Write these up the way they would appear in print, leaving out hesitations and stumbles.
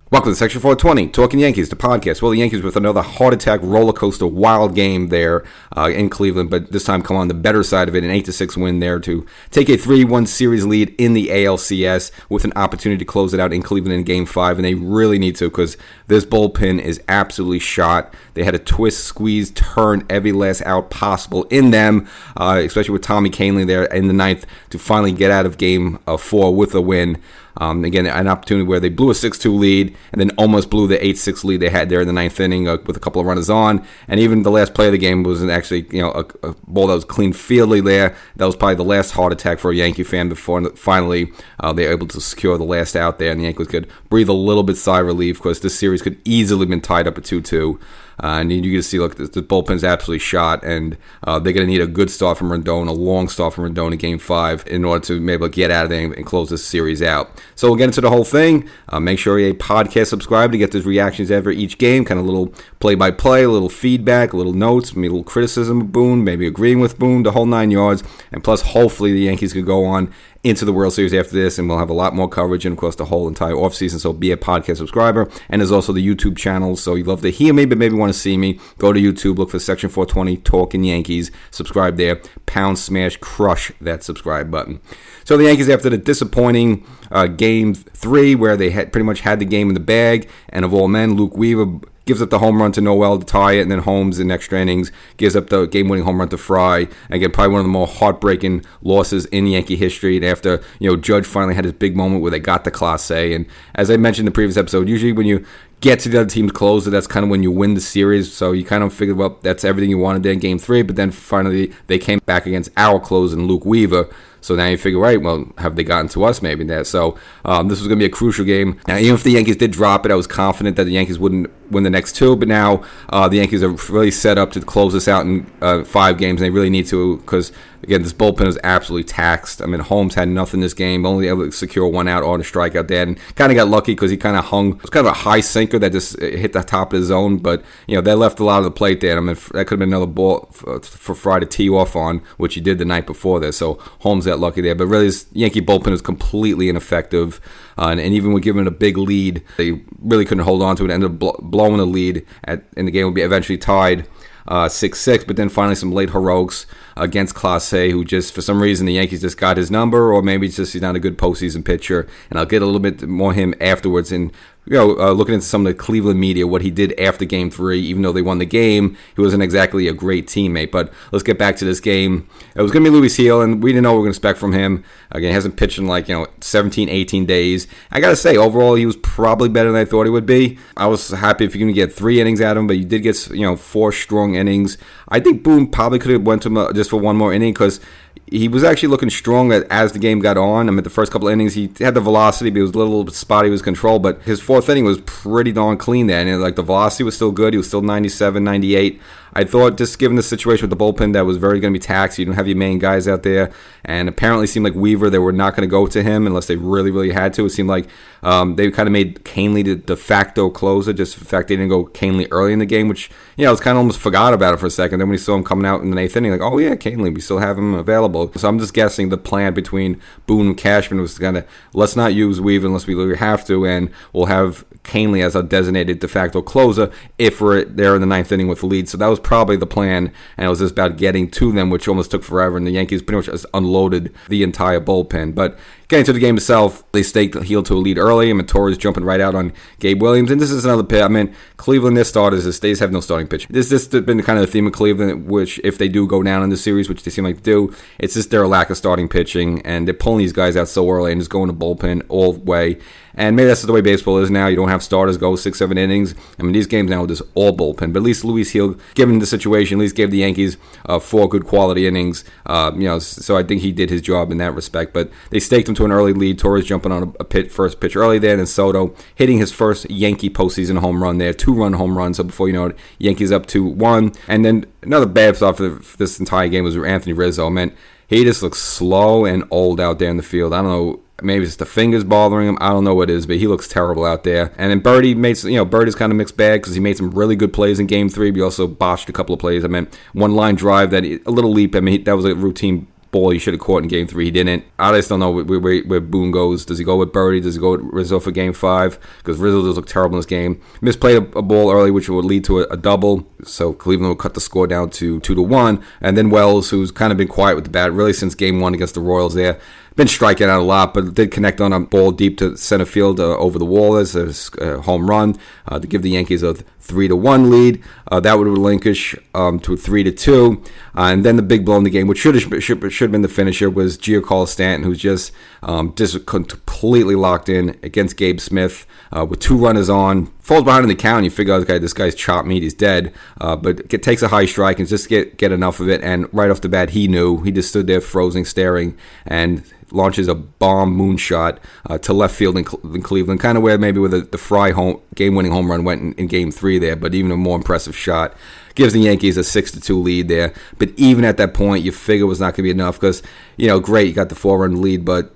Welcome to Section 420, Talkin Yankees, the podcast. Well, the Yankees with another heart attack, roller coaster, wild game there in Cleveland, but this time come on the better side of it, an 8-6 win there to take a 3-1 series lead in the ALCS with an opportunity to close it out in Cleveland in Game 5, and they really need to because this bullpen is absolutely shot. They had a twist, squeeze, turn every last out possible in them, especially with Tommy Kahnle there in the ninth to finally get out of Game 4 with a win. Again, an opportunity where they blew a 6-2 lead and then almost blew the 8-6 lead they had there in the ninth inning with a couple of runners on. And even the last play of the game was actually, a ball that was clean fieldly there. That was probably the last heart attack for a Yankee fan before finally they were able to secure the last out there. And the Yankees could breathe a little bit sigh of relief because this series could easily have been tied up at 2-2. And you can see, look, the bullpen's absolutely shot, and they're going to need a good start from Rendon, a long start from Rendon in Game 5 in order to be able to get out of there and close this series out. So we'll get into the whole thing. Make sure you're a podcast subscriber to get those reactions after each game, kind of a little play-by-play, a little feedback, a little notes, maybe a little criticism of Boone, maybe agreeing with Boone, the whole 9 yards. And plus, hopefully, the Yankees could go on into the World Series after this, and we'll have a lot more coverage and, of course, the whole entire offseason. So be a podcast subscriber. And there's also the YouTube channel. So you'd love to hear me, but maybe want to see me. Go to YouTube, look for Section 420, Talkin Yankees. Subscribe there. Pound, smash, crush that subscribe button. So the Yankees, after the disappointing Game 3, where they had pretty much had the game in the bag, and of all men, Luke Weaver gives up the home run to Noel to tie it, and then Holmes in extra innings gives up the game-winning home run to Fry. Again, probably one of the more heartbreaking losses in Yankee history. And after Judge finally had his big moment where they got the Class A, and as I mentioned in the previous episode, usually when you get to the other team's closer, that's kind of when you win the series. So you kind of figured, well, that's everything you wanted there in Game 3. But then finally they came back against our closer and Luke Weaver. So now you figure, right, well, have they gotten to us maybe there? So this was going to be a crucial game. Now, even if the Yankees did drop it, I was confident that the Yankees wouldn't win the next two. But now the Yankees are really set up to close this out in 5 games. And they really need to because, again, this bullpen is absolutely taxed. I mean, Holmes had nothing this game, only able to secure 1 out on a strikeout there. And kind of got lucky because he kind of hung. It was kind of a high sinker that just hit the top of the zone. But, they left a lot of the plate there. I mean, that could have been another ball for Fry to tee off on, which he did the night before there. So Holmes got lucky there. But really, this Yankee bullpen is completely ineffective. And even with giving it a big lead, they really couldn't hold on to it. Ended up blowing the lead, and the game would be eventually tied 6-6. But then finally some late heroics against Class A, who just, for some reason, the Yankees just got his number, or maybe it's just he's not a good postseason pitcher. And I'll get a little bit more him afterwards. And looking into some of the Cleveland media, what he did after Game 3, even though they won the game, he wasn't exactly a great teammate. But let's get back to this game. It was going to be Luis Gil, and we didn't know what we were going to expect from him. Again, he hasn't pitched in 17, 18 days. I got to say, overall, he was probably better than I thought he would be. I was happy if you can get 3 innings out of him, but you did get 4 strong innings. I think Boone probably could have went to him just for one more inning because he was actually looking strong as the game got on. I mean, the first couple of innings, he had the velocity, but he was a little bit spotty with his control. But his 4th inning was pretty darn clean there. And the velocity was still good. He was still 97, 98. I thought, just given the situation with the bullpen that was very going to be taxed, you don't have your main guys out there. And apparently it seemed like Weaver, they were not going to go to him unless they really, really had to. It seemed like they kind of made Kahnle the de facto closer, just the fact they didn't go Kahnle early in the game, which, I was kind of almost forgot about it for a second. Then when we saw him coming out in the 8th inning, oh yeah, Kahnle, we still have him available. So I'm just guessing the plan between Boone and Cashman was kind of, let's not use Weaver unless we really have to, and we'll have Kahnle as a designated de facto closer if we're there in the 9th inning with the lead. So that was probably the plan, and it was just about getting to them, which almost took forever, and the Yankees pretty much just unloaded the entire bullpen. But getting to the game itself, they staked Gil to a lead early, and Torres jumping right out on Gabe Williams. And this is another pit. I mean, Cleveland, their starters, they just have no starting pitcher. This has been kind of the theme of Cleveland, which if they do go down in the series, which they seem like to do, it's just their lack of starting pitching, and they're pulling these guys out so early and just going to bullpen all the way. And maybe that's the way baseball is now. You don't have starters go 6-7 innings. I mean, these games now are just all bullpen. But at least Luis Gil, given the situation, at least gave the Yankees 4 good quality innings. So I think he did his job in that respect. But they staked him to an early lead. Torres jumping on first pitch early there, and Soto hitting his first Yankee postseason home run there, 2-run home run. So before you know it, Yankees up 2-1. And then another bad start for this entire game was Anthony Rizzo. Man, he just looks slow and old out there in the field. I don't know. Maybe it's the fingers bothering him. I don't know what it is, but he looks terrible out there. And then Birdie Birdie's kind of mixed bag because he made some really good plays in Game 3, but he also botched a couple of plays. I mean, one line drive, a little leap. I mean, that was a routine ball he should have caught in Game 3. He didn't. I just don't know where Boone goes. Does he go with Birdie? Does he go with Rizzo for Game 5? Because Rizzo does look terrible in this game. Misplayed a ball early, which would lead to a double. So Cleveland will cut the score down to 2-1. And then Wells, who's kind of been quiet with the bat really since Game 1 against the Royals there. Been striking out a lot, but did connect on a ball deep to center field over the wall as a home run to give the Yankees a 3-1 lead. That would relinquish to a 3-2. And then the big blow in the game, which should have been the finisher, was Giancarlo Stanton, who's just completely locked in against Gabe Smith with 2 runners on. Falls behind in the count. You figure out, this guy's chopped meat. He's dead. But takes a high strike and just get enough of it. And right off the bat, he knew. He just stood there frozen, staring, and launches a bomb moonshot to left field in Cleveland, kind of where maybe where the Fry game-winning home run went in Game 3 there, but even a more impressive shot. Gives the Yankees a 6-2 lead there. But even at that point, you figure it was not going to be enough because, great, you got the 4-run lead, but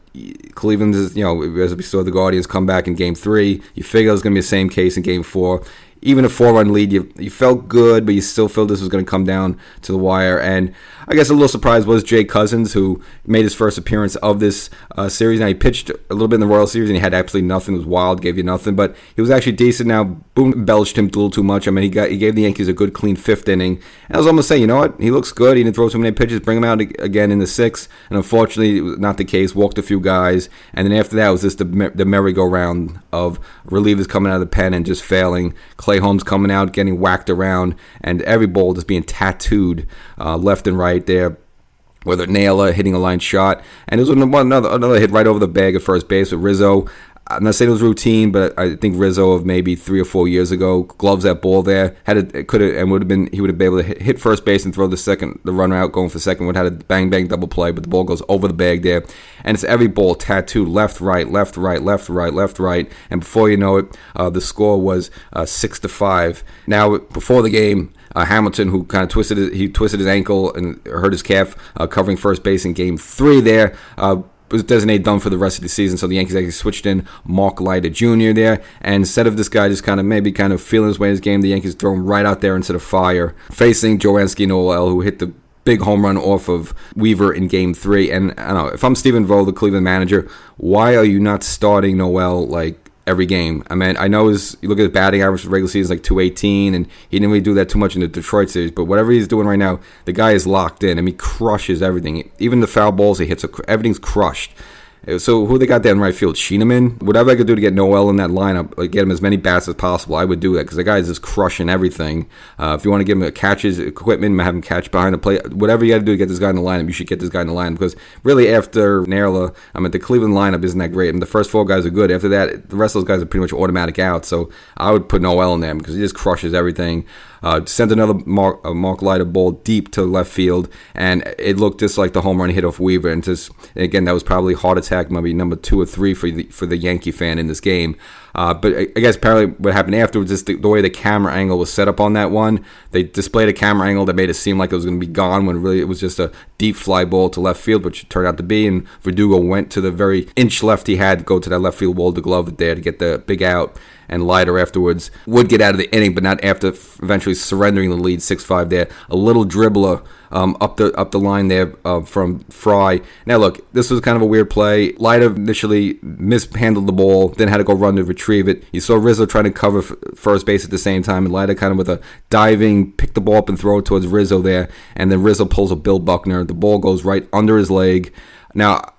Cleveland is, as we saw the Guardians come back in Game 3, you figure it was going to be the same case in Game 4. Even a 4-run lead, you felt good, but you still felt this was going to come down to the wire. And I guess a little surprise was Jay Cousins, who made his first appearance of this series. Now, he pitched a little bit in the Royal Series, and he had absolutely nothing. It was wild, gave you nothing. But he was actually decent. Now, Boone embellished him a little too much. I mean, he gave the Yankees a good, clean 5th inning. And I was almost saying, you know what? He looks good. He didn't throw too many pitches. Bring him out again in the 6th. And unfortunately, it was not the case. Walked a few guys. And then after that, it was just the merry-go-round of relievers coming out of the pen and just failing. Clay Holmes coming out, getting whacked around, and every ball just being tattooed left and right there. Whether Naylor hitting a line shot, and there was another hit right over the bag at first base with Rizzo. I'm not saying it was routine, but I think Rizzo of maybe 3 or 4 years ago gloves that ball there. He would have been able to hit first base and throw the runner out going for second. Would have had a bang double play, but the ball goes over the bag there, and it's every ball tattooed left right, and before you know it, the score was 6-5. Now before the game, Hamilton, who kind of twisted his ankle and hurt his calf, covering first base in Game 3 there. Was designated done for the rest of the season, so the Yankees actually switched in Mark Leiter Jr. there, and instead of this guy just kind of feeling his way in his game, the Yankees throw him right out there into the fire, facing Joanski Noel, who hit the big home run off of Weaver in Game 3. And I don't know, if I'm Stephen Vogt, the Cleveland manager, why are you not starting Noel every game? I mean, I know you look at his batting average for the regular season, like .218, and he didn't really do that too much in the Detroit series, but whatever he's doing right now, the guy is locked in. I mean, he crushes everything. Even the foul balls he hits, everything's crushed. So who they got there in right field? Sheeneman? Whatever I could do to get Noel in that lineup, get him as many bats as possible, I would do that because the guy is just crushing everything. If you want to give him a catches equipment, have him catch behind the plate, whatever you got to do to get this guy in the lineup, you should get this guy in the lineup because really after Naylor, the Cleveland lineup isn't that great. The first 4 guys are good. After that, the rest of those guys are pretty much automatic out. So I would put Noel in there because he just crushes everything. Sent another Mark Leiter ball deep to left field, and it looked just like the home run hit off Weaver. And again, that was probably heart attack, maybe number 2 or 3 for the Yankee fan in this game. But I guess apparently what happened afterwards is the way the camera angle was set up on that one. They displayed a camera angle that made it seem like it was going to be gone when really it was just a deep fly ball to left field, which it turned out to be. And Verdugo went to the very inch left he had to go to that left field wall to glove there to get the big out. And Leiter afterwards would get out of the inning, but not after eventually surrendering the lead 6-5 there. A little dribbler up the line there from Fry. Now look, this was kind of a weird play. Leiter initially mishandled the ball, then had to go run to retrieve it. You saw Rizzo trying to cover first base at the same time, and Leiter kind of with a diving, pick the ball up and throw it towards Rizzo there, and then Rizzo pulls a Bill Buckner. The ball goes right under his leg. Now,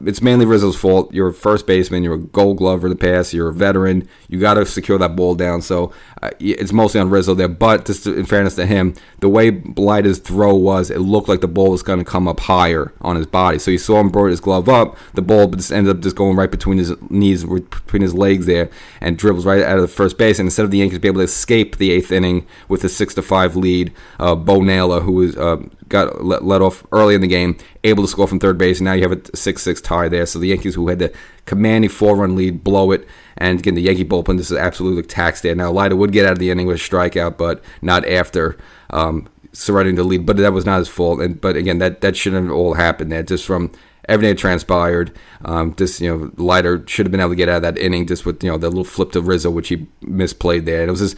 it's mainly Rizzo's fault. You're a first baseman. You're a Gold Glove in the past. You're a veteran. You got to secure that ball down. So it's mostly on Rizzo there. But just in fairness to him, the way Leiter's throw was, it looked like the ball was going to come up higher on his body. So you saw him brought his glove up. The ball just ended up just going right between his knees, between his legs there, and dribbles right out of the first base. And instead of the Yankees being able to escape the 8th inning with a 6-5 lead, Bo Naylor, who was got let off early in the game, able to score from third base, and now you have a 6-6 tie there. So the Yankees, who had the commanding 4-run lead, blow it. And again, the Yankee bullpen, this is absolutely taxed there. Now, Leiter would get out of the inning with a strikeout, but not after surrendering the lead. But that was not his fault. But again, that shouldn't have all happened there. Just from everything that transpired, Leiter should have been able to get out of that inning just with the little flip to Rizzo, which he misplayed there. And it was just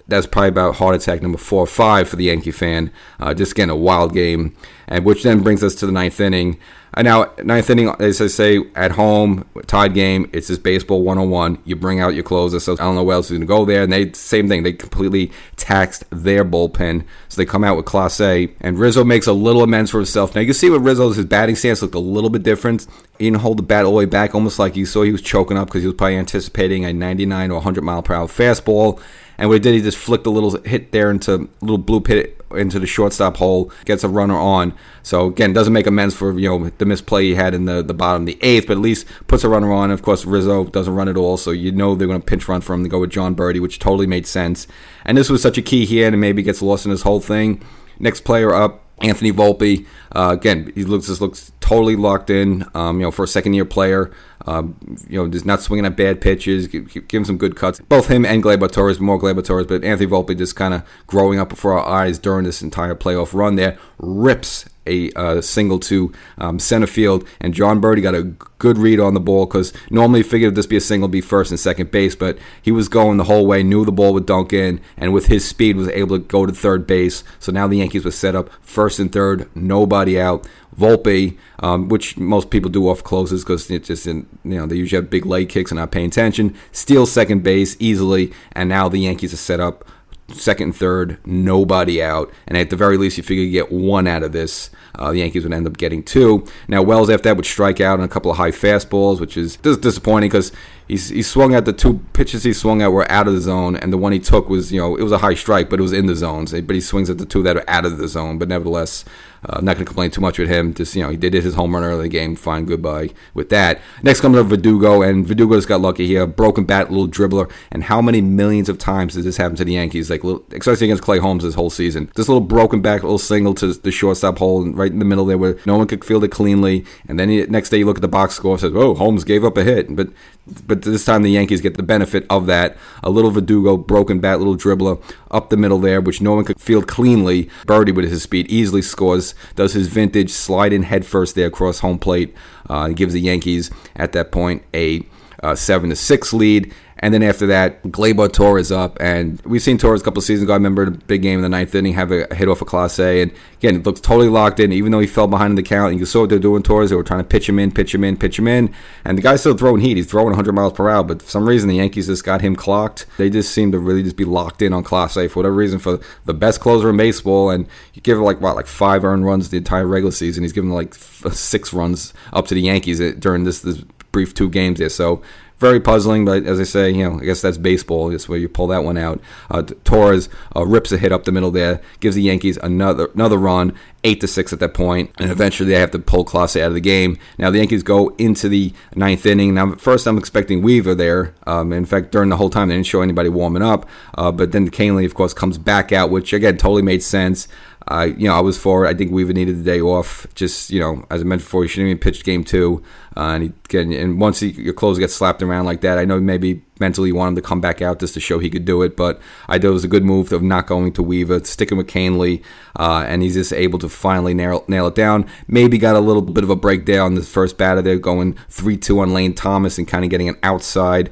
That's probably about heart attack number 4 or 5 for the Yankee fan. Just again, a wild game, and which then brings us to the ninth inning. Now, ninth inning, as I say, at home, tied game, it's just baseball 101. You bring out your closer, so I don't know what else is going to go there. And same thing, they completely taxed their bullpen. So they come out with Class A, and Rizzo makes a little amends for himself. Now, you can see with Rizzo's, his batting stance looked a little bit different. He didn't hold the bat all the way back, almost like you saw he was choking up because he was probably anticipating a 99 or 100 mile per hour fastball. And what he did, he just flicked a little hit there into a little blue pit into the shortstop hole, gets a runner on. So again, doesn't make amends for the misplay he had in the bottom of the 8th, but at least puts a runner on. Of course, Rizzo doesn't run at all, so they're going to pinch run for him to go with John Birdie, which totally made sense. And this was such a key here, and maybe gets lost in this whole thing. Next player up, Anthony Volpe. Again, he looks totally locked in. For a second-year player, just not swinging at bad pitches, give him some good cuts. Both him and Gleyber Torres, more Gleyber Torres, but Anthony Volpe just kind of growing up before our eyes during this entire playoff run there, rips a single to center field, and John Birdie got a good read on the ball because normally you figured this be a single, be first and second base, but he was going the whole way, knew the ball would dunk in, and with his speed was able to go to third base. So now the Yankees were set up first and third, nobody out. Volpe, which most people do off closes because it's just they usually have big leg kicks and not paying attention, steals second base easily, and now the Yankees are set up second and third, nobody out, and at the very least you figure you get one out of this. The Yankees would end up getting 2. Now Wells after that would strike out on a couple of high fastballs, which is disappointing because he swung at the 2 pitches he swung at were out of the zone, and the one he took was it was a high strike, but it was in the zones. But he swings at the 2 that are out of the zone. But nevertheless, I'm not going to complain too much with him. Just he did his home run early in the game. Fine, goodbye with that. Next comes up Verdugo, and Verdugo just got lucky here. Broken bat, little dribbler. And how many millions of times did this happen to the Yankees? Especially against Clay Holmes this whole season. This little broken back, little single to the shortstop hole, and right in the middle there where no one could field it cleanly. And then next day you look at the box score and says, "Oh, Holmes gave up a hit." But this time the Yankees get the benefit of that. A little Verdugo, broken bat, little dribbler up the middle there, which no one could field cleanly. Birdie with his speed easily scores, does his vintage slide in head first there across home plate. Gives the Yankees at that point a 7-6 lead. And then after that, Gleyber Torres up. And we've seen Torres a couple of seasons ago. I remember the big game in the ninth inning, have a hit off a Class A. And again, it looks totally locked in, even though he fell behind in the count. And you saw what they're doing, Torres. They were trying to pitch him in. And the guy's still throwing heat. He's throwing 100 miles per hour. But for some reason, the Yankees just got him clocked. They just seem to really just be locked in on Class A for whatever reason, for the best closer in baseball. And you give him like 5 earned runs the entire regular season. He's given 6 runs up to the Yankees during this brief 2 games there. So very puzzling, but as I say, I guess that's baseball. That's where you pull that one out. Torres rips a hit up the middle there, gives the Yankees another run, 8-6 at that point, and eventually they have to pull Clase out of the game. Now the Yankees go into the ninth inning. Now first I'm expecting Weaver there. In fact, during the whole time they didn't show anybody warming up, but then Canely, of course, comes back out, which again totally made sense. I was for it. I think Weaver needed the day off. Just, as I mentioned before, he shouldn't even pitch game 2. And once your closer gets slapped around like that, I know maybe mentally you want him to come back out just to show he could do it, but I thought it was a good move of not going to Weaver, sticking with Canely, and he's just able to finally nail it down. Maybe got a little bit of a break there on the first batter there, going 3-2 on Lane Thomas and kind of getting an outside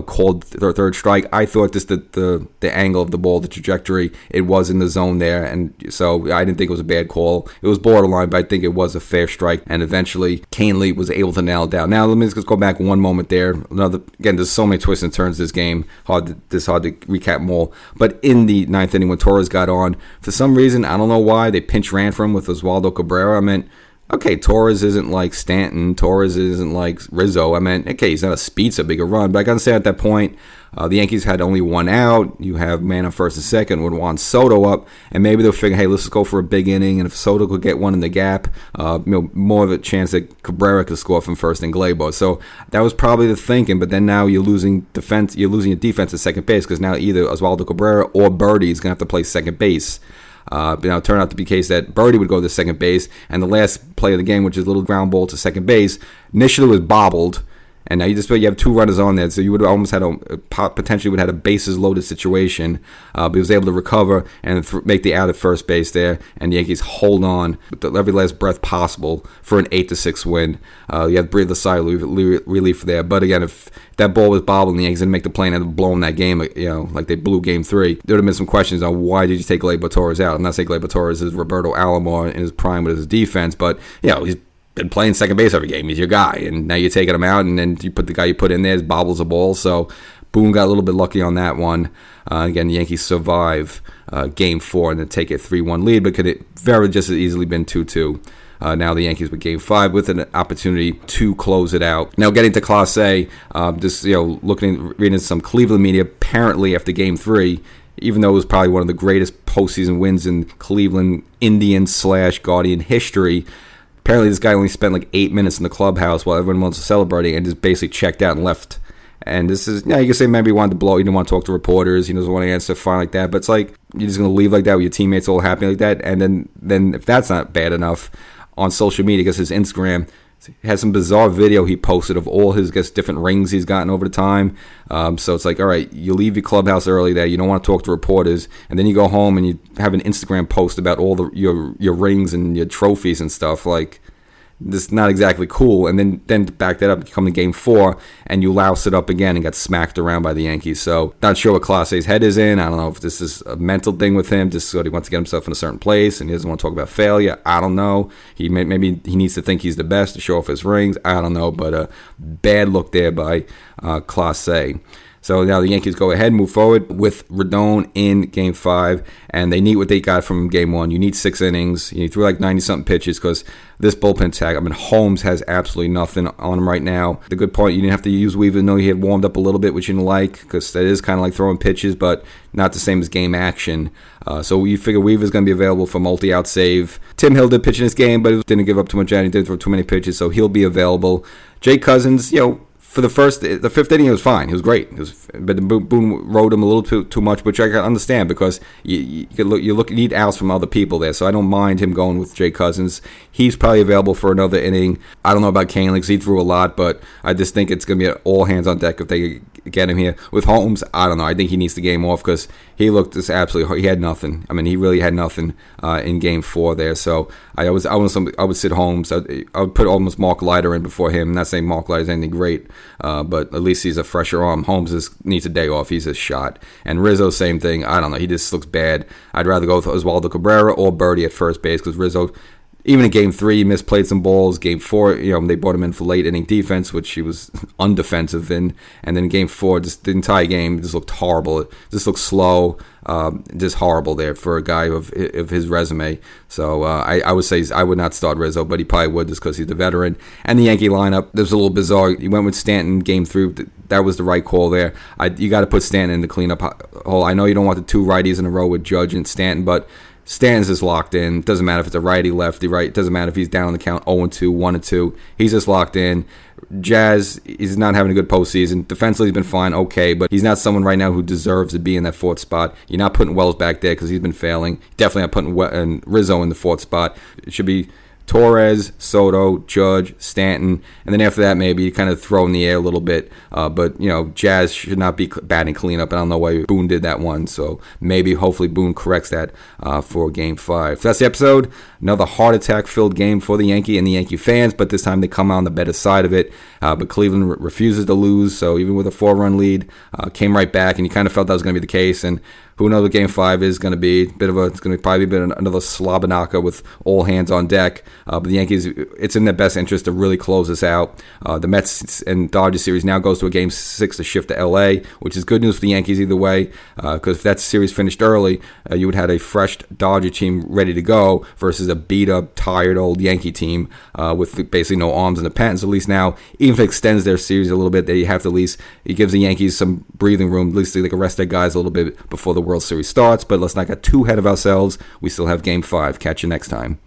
called third strike. I thought just the angle of the ball, the trajectory, it was in the zone there, and so I didn't think it was a bad call. It was borderline, but I think it was a fair strike, and eventually Canely was able to nail it down. Now let me just go back one moment there. Again, there's so many twists and turns this game. Hard to recap them all. But in the ninth inning when Torres got on, for some reason, I don't know why, they pinch ran for him with Oswaldo Cabrera. I meant, okay, Torres isn't like Stanton. Torres isn't like Rizzo. I meant, okay, he's not a speed, so big a run. But I got to say at that point, the Yankees had only one out. You have man on first and second with Juan Soto up, and maybe they'll figure, hey, let's go for a big inning, and if Soto could get one in the gap, more of a chance that Cabrera could score from first and Gleyber. So that was probably the thinking, but then now you're losing defense. You're losing your defense at second base because now either Oswaldo Cabrera or Birdie is going to have to play second base. It turned out to be the case that Birdie would go to second base, and the last play of the game, which is a little ground ball to second base, initially was bobbled. And now you have 2 runners on there, so you would almost potentially had a bases loaded situation. But he was able to recover and make the out at first base there, and the Yankees hold on with every last breath possible for an 8-6 win. You have to breathe a sigh of relief there. But again, if that ball was bobbled and the Yankees didn't make the play and ended up blowing that game, like they blew Game 3, there would have been some questions on why did you take Gleyber Torres out. I'm not saying Gleyber Torres is Roberto Alomar in his prime with his defense, but he's been playing second base every game. He's your guy, and now you're taking him out, and then you put the guy you put in there, bobbles a ball. So Boone got a little bit lucky on that one. Again, the Yankees survive Game 4 and then take a 3-1 lead, but could it very just as easily been 2-2. Now the Yankees with Game 5 with an opportunity to close it out. Now getting to Class A, reading some Cleveland media, apparently after Game 3, even though it was probably one of the greatest postseason wins in Cleveland Indian/Guardian history, apparently this guy only spent like 8 minutes in the clubhouse while everyone was celebrating and just basically checked out and left. And this is, you can say maybe he wanted to blow, he didn't want to talk to reporters, he doesn't want to answer fine like that, but it's like, you're just going to leave like that with your teammates all happy like that, and then if that's not bad enough, on social media, because his Instagram has some bizarre video he posted of all his different rings he's gotten over the time. So it's like, all right, you leave your clubhouse early there, you don't want to talk to reporters, and then you go home and you have an Instagram post about all your rings and your trophies and stuff. Like, this is not exactly cool. And then to back that up, you come to Game 4 and you louse it up again and got smacked around by the Yankees. So not sure what Class A's head is in. I don't know if this is a mental thing with him, just so he wants to get himself in a certain place and he doesn't want to talk about failure. I don't know. Maybe he needs to think he's the best to show off his rings. I don't know, but a bad look there by Class A. So now the Yankees go ahead and move forward with Rodon in Game 5, and they need what they got from Game 1. You need 6 innings. You threw like 90-something pitches because this bullpen tag, Holmes has absolutely nothing on him right now. The good part, you didn't have to use Weaver. No, he had warmed up a little bit, which you didn't like, because that is kind of like throwing pitches, but not the same as game action. So you figure Weaver's going to be available for multi-out save. Tim Hill did pitch in this game, but he didn't give up too much out. He didn't throw too many pitches, so he'll be available. Jay Cousins, for the 5th inning, it was fine. It was great. But Boone rode him a little too much, which I can understand because you need outs from other people there. So I don't mind him going with Jay Cousins. He's probably available for another inning. I don't know about Canely because he threw a lot, but I just think it's going to be all hands on deck if they get him here. With Holmes, I don't know. I think he needs the game off because he looked just absolutely. He had nothing. He really had nothing in Game 4 there. So I would sit Holmes. I would put almost Mark Leiter in before him. I'm not saying Mark Leiter's anything great. But at least he's a fresher arm. Holmes needs a day off. He's a shot. And Rizzo, same thing. I don't know. He just looks bad. I'd rather go with Oswaldo Cabrera or Birdie at first base because Rizzo, even in Game 3, he misplayed some balls. Game 4, they brought him in for late inning defense, which he was undefensive in. And then Game 4, just the entire game just looked horrible. It just looked slow. Just horrible there for a guy of his resume. So I would say I would not start Rizzo, but he probably would just because he's the veteran. And the Yankee lineup, it was a little bizarre. You went with Stanton Game 3. That was the right call there. You got to put Stanton in the cleanup hole. I know you don't want the 2 righties in a row with Judge and Stanton, but Stanton's just locked in. Doesn't matter if it's a righty, lefty, right. Doesn't matter if he's down on the count 0-2, 1-2. He's just locked in. Jazz is not having a good postseason. Defensively, he's been fine, okay, but he's not someone right now who deserves to be in that 4th spot. You're not putting Wells back there because he's been failing. Definitely not putting Rizzo in the 4th spot. It should be Torres, Soto, Judge, Stanton, and then after that maybe you kind of throw in the air a little bit. But Jazz should not be batting cleanup. I don't know why Boone did that one, so maybe hopefully Boone corrects that for Game 5. So that's the episode. Another heart attack filled game for the Yankee and the Yankee fans, but this time they come out on the better side of it. But Cleveland refuses to lose, so even with a 4-run lead, came right back, and you kind of felt that was going to be the case. And who knows what Game 5 is going to be? It's going to probably be another Slobberknocker with all hands on deck. But the Yankees, it's in their best interest to really close this out. The Mets and Dodgers series now goes to a Game 6 to shift to L.A., which is good news for the Yankees either way, because if that series finished early, you would have a fresh Dodger team ready to go versus a beat-up, tired old Yankee team with basically no arms in the pen. So at least now, even if it extends their series a little bit, they have to at least, it gives the Yankees some breathing room, at least they can rest their guys a little bit before the World Series starts. But let's not get too ahead of ourselves. We still have Game 5. Catch you next time.